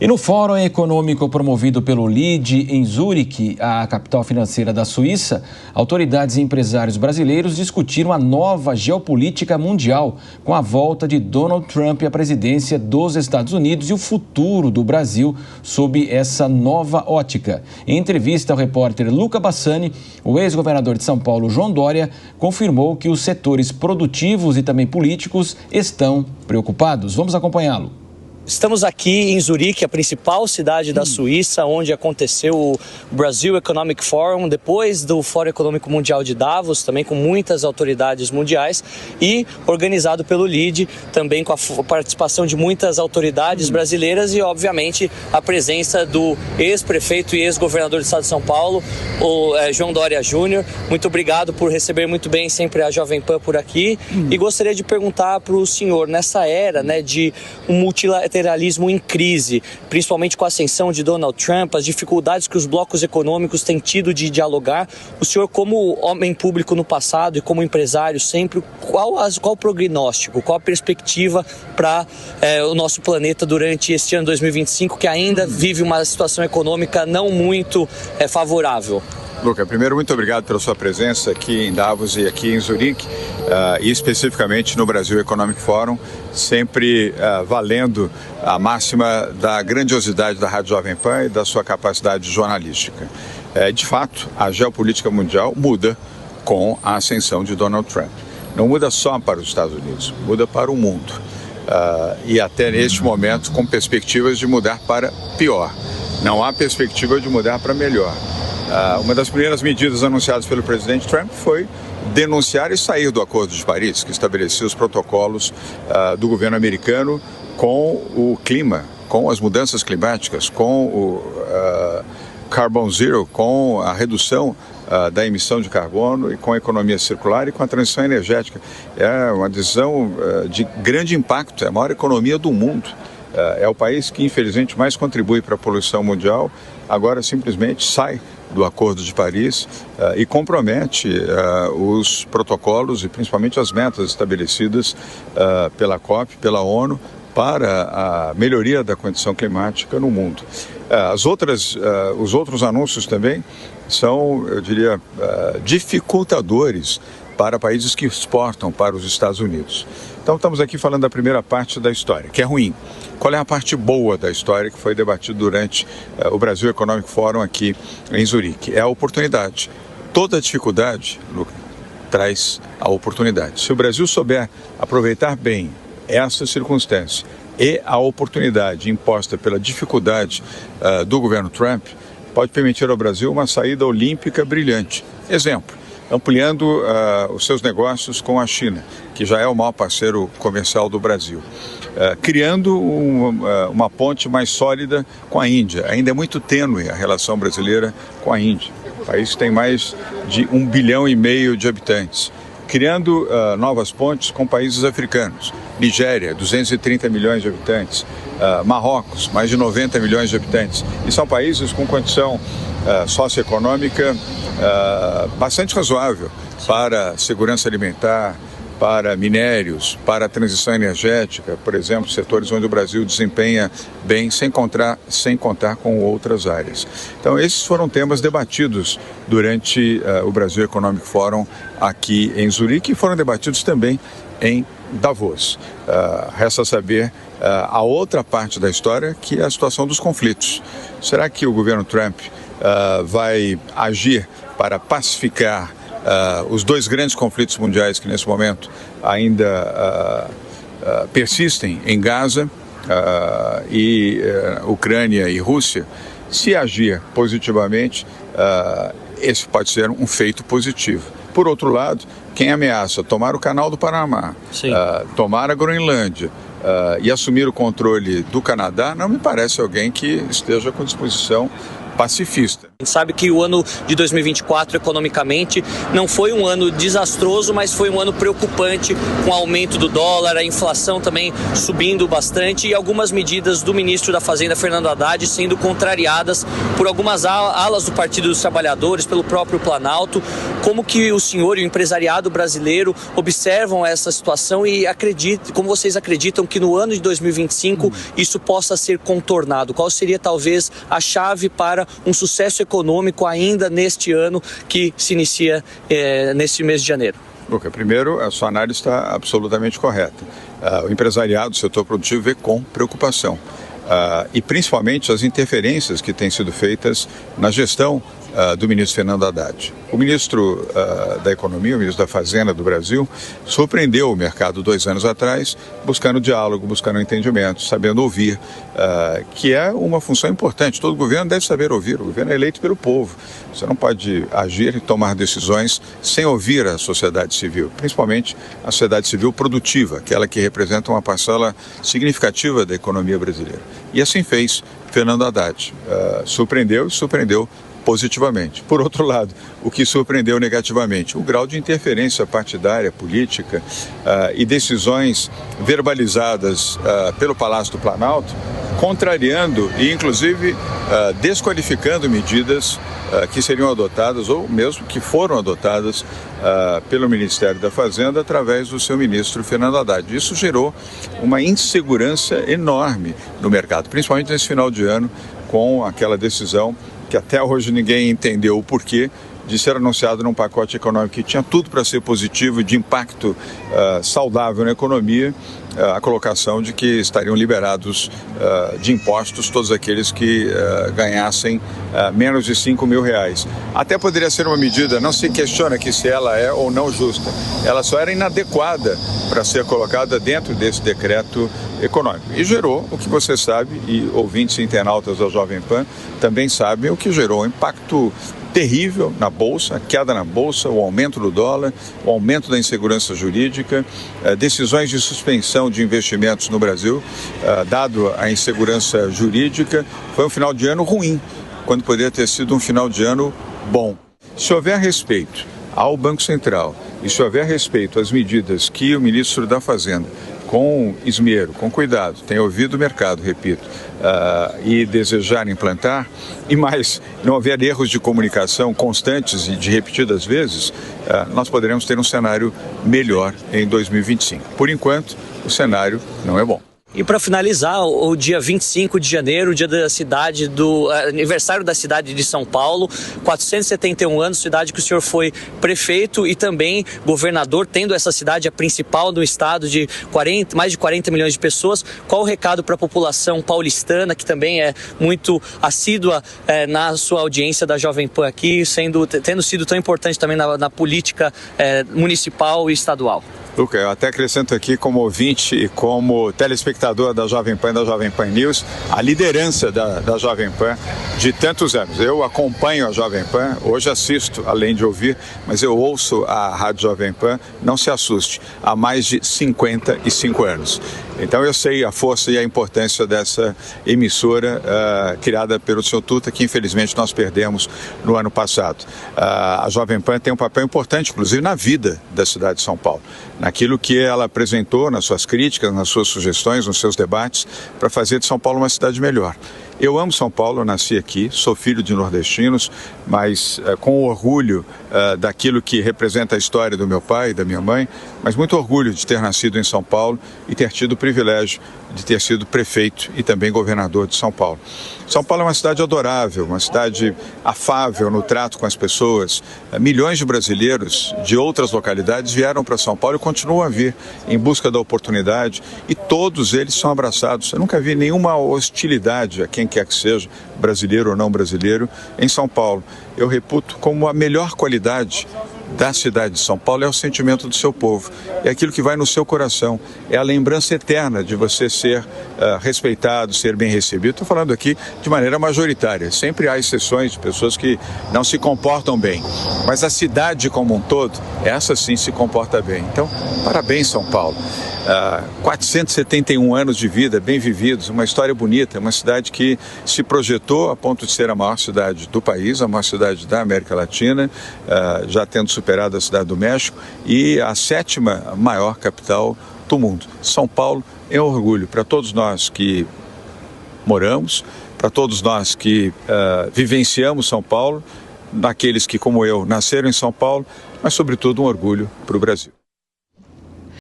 E no Fórum Econômico promovido pelo LIDE em Zurique, a capital financeira da Suíça, autoridades e empresários brasileiros discutiram a nova geopolítica mundial com a volta de Donald Trump à presidência dos Estados Unidos e o futuro do Brasil sob essa nova ótica. Em entrevista ao repórter Luca Bassani, o ex-governador de São Paulo, João Dória, confirmou que os setores produtivos e também políticos estão preocupados. Vamos acompanhá-lo. Estamos aqui em Zurique, a principal cidade da Suíça, onde aconteceu o Brazil Economic Forum, depois do Fórum Econômico Mundial de Davos, também com muitas autoridades mundiais, e organizado pelo LIDE, também com a participação de muitas autoridades brasileiras e, obviamente, a presença do ex-prefeito e ex-governador do estado de São Paulo, o João Dória Júnior. Muito obrigado por receber muito bem sempre a Jovem Pan por aqui. E gostaria de perguntar para o senhor, nessa era de um multilateralismo em crise, principalmente com a ascensão de Donald Trump, as dificuldades que os blocos econômicos têm tido de dialogar, o senhor, como homem público no passado e como empresário sempre, qual o prognóstico, qual a perspectiva para o nosso planeta durante este ano 2025, que ainda vive uma situação econômica não muito favorável? Luca, primeiro, muito obrigado pela sua presença aqui em Davos e aqui em Zurique, e especificamente no Brasil Economic Forum, sempre valendo a máxima da grandiosidade da Rádio Jovem Pan e da sua capacidade jornalística. De fato, a geopolítica mundial muda com a ascensão de Donald Trump. Não muda só para os Estados Unidos, muda para o mundo. E até neste momento com perspectivas de mudar para pior. Não há perspectiva de mudar para melhor. Uma das primeiras medidas anunciadas pelo presidente Trump foi denunciar e sair do Acordo de Paris, que estabelecia os protocolos do governo americano com o clima, com as mudanças climáticas, com o Carbon Zero, com a redução da emissão de carbono e com a economia circular e com a transição energética. É uma decisão de grande impacto, é a maior economia do mundo. É o país que, infelizmente, mais contribui para a poluição mundial, agora simplesmente sai do Acordo de Paris e compromete os protocolos e principalmente as metas estabelecidas pela COP, pela ONU, para a melhoria da condição climática no mundo. Os outros anúncios também são, eu diria, dificultadores para países que exportam para os Estados Unidos. Então estamos aqui falando da primeira parte da história, que é ruim. Qual é a parte boa da história que foi debatida durante o Brasil Economic Forum aqui em Zurique? É a oportunidade. Toda dificuldade, Luca, traz a oportunidade. Se o Brasil souber aproveitar bem essa circunstância e a oportunidade imposta pela dificuldade do governo Trump, pode permitir ao Brasil uma saída olímpica brilhante. Exemplo, ampliando os seus negócios com a China, que já é o maior parceiro comercial do Brasil. Criando uma ponte mais sólida com a Índia. Ainda é muito tênue a relação brasileira com a Índia. O país tem mais de 1,5 bilhão de habitantes. Criando novas pontes com países africanos. Nigéria, 230 milhões de habitantes. Marrocos, mais de 90 milhões de habitantes. E são países com condição socioeconômica bastante razoável para segurança alimentar, para minérios, para a transição energética, por exemplo, setores onde o Brasil desempenha bem, sem contar com outras áreas. Então, esses foram temas debatidos durante o Brasil Economic Forum aqui em Zurique e foram debatidos também em Davos. Resta saber a outra parte da história, que é a situação dos conflitos. Será que o governo Trump vai agir para pacificar os dois grandes conflitos mundiais que nesse momento ainda persistem em Gaza e Ucrânia e Rússia? Se agir positivamente, esse pode ser um feito positivo. Por outro lado, quem ameaça tomar o Canal do Panamá, tomar a Groenlândia e assumir o controle do Canadá, não me parece alguém que esteja com disposição pacifista. A gente sabe que o ano de 2024, economicamente, não foi um ano desastroso, mas foi um ano preocupante, com o aumento do dólar, a inflação também subindo bastante e algumas medidas do ministro da Fazenda, Fernando Haddad, sendo contrariadas por algumas alas do Partido dos Trabalhadores, pelo próprio Planalto. Como que o senhor e o empresariado brasileiro observam essa situação e como vocês acreditam que no ano de 2025 isso possa ser contornado? Qual seria talvez a chave para um sucesso econômico ainda neste ano que se inicia neste mês de janeiro? Luca, primeiro, a sua análise está absolutamente correta. O empresariado, o setor produtivo, vê com preocupação. E principalmente as interferências que têm sido feitas na gestão do ministro Fernando Haddad. O ministro da Economia, o ministro da Fazenda do Brasil, surpreendeu o mercado 2 anos atrás, buscando diálogo, buscando entendimento, sabendo ouvir, que é uma função importante. Todo governo deve saber ouvir, o governo é eleito pelo povo. Você não pode agir e tomar decisões sem ouvir a sociedade civil, principalmente a sociedade civil produtiva, aquela que representa uma parcela significativa da economia brasileira. E assim fez Fernando Haddad. Surpreendeu positivamente. Por outro lado, o que surpreendeu negativamente? O grau de interferência partidária, política e decisões verbalizadas pelo Palácio do Planalto, contrariando e, inclusive, desqualificando medidas que seriam adotadas ou mesmo que foram adotadas pelo Ministério da Fazenda através do seu ministro Fernando Haddad. Isso gerou uma insegurança enorme no mercado, principalmente nesse final de ano, com aquela decisão que até hoje ninguém entendeu o porquê, de ser anunciado num pacote econômico que tinha tudo para ser positivo, de impacto saudável na economia, a colocação de que estariam liberados de impostos todos aqueles que ganhassem menos de R$5 mil. Até poderia ser uma medida, não se questiona que se ela é ou não justa, ela só era inadequada para ser colocada dentro desse decreto econômico. E gerou o que você sabe, e ouvintes e internautas da Jovem Pan também sabem, o que gerou um impacto terrível na Bolsa, a queda na Bolsa, o aumento do dólar, o aumento da insegurança jurídica, decisões de suspensão de investimentos no Brasil, dado a insegurança jurídica. Foi um final de ano ruim, quando poderia ter sido um final de ano bom. Se houver respeito ao Banco Central e se houver respeito às medidas que o ministro da Fazenda, com esmero, com cuidado, tem ouvido o mercado, repito, e desejar implantar, e mais, não houver erros de comunicação constantes e de repetidas vezes, nós poderemos ter um cenário melhor em 2025. Por enquanto, o cenário não é bom. E para finalizar, o dia 25 de janeiro, dia da cidade, do aniversário da cidade de São Paulo, 471 anos, cidade que o senhor foi prefeito e também governador, tendo essa cidade a principal do estado de mais de 40 milhões de pessoas. Qual o recado para a população paulistana, que também é muito assídua na sua audiência da Jovem Pan aqui, tendo sido tão importante também na política municipal e estadual? Luca, eu até acrescento aqui como ouvinte e como telespectador da Jovem Pan e da Jovem Pan News, a liderança da Jovem Pan de tantos anos. Eu acompanho a Jovem Pan, hoje assisto, além de ouvir, mas eu ouço a Rádio Jovem Pan, não se assuste, há mais de 55 anos. Então eu sei a força e a importância dessa emissora criada pelo Sr. Tuta, que infelizmente nós perdemos no ano passado. A Jovem Pan tem um papel importante, inclusive, na vida da cidade de São Paulo, naquilo que ela apresentou nas suas críticas, nas suas sugestões, nos seus debates, para fazer de São Paulo uma cidade melhor. Eu amo São Paulo, eu nasci aqui, sou filho de nordestinos, mas com orgulho daquilo que representa a história do meu pai e da minha mãe, mas muito orgulho de ter nascido em São Paulo e ter tido o privilégio de ter sido prefeito e também governador de São Paulo. São Paulo é uma cidade adorável, uma cidade afável no trato com as pessoas. Milhões de brasileiros de outras localidades vieram para São Paulo e continuam a vir em busca da oportunidade e todos eles são abraçados. Eu nunca vi nenhuma hostilidade a quem quer que seja, brasileiro ou não brasileiro, em São Paulo. Eu reputo como a melhor qualidade da cidade de São Paulo é o sentimento do seu povo, é aquilo que vai no seu coração, é a lembrança eterna de você ser respeitado, ser bem recebido. Estou falando aqui de maneira majoritária. Sempre há exceções de pessoas que não se comportam bem. Mas a cidade como um todo, essa sim se comporta bem. Então, parabéns, São Paulo. 471 anos de vida bem vividos, uma história bonita, uma cidade que se projetou a ponto de ser a maior cidade do país, a maior cidade da América Latina, já tendo superado a cidade do México, e a 7ª maior capital do mundo. São Paulo é um orgulho para todos nós que moramos, para todos nós que vivenciamos São Paulo, daqueles que, como eu, nasceram em São Paulo, mas sobretudo um orgulho para o Brasil.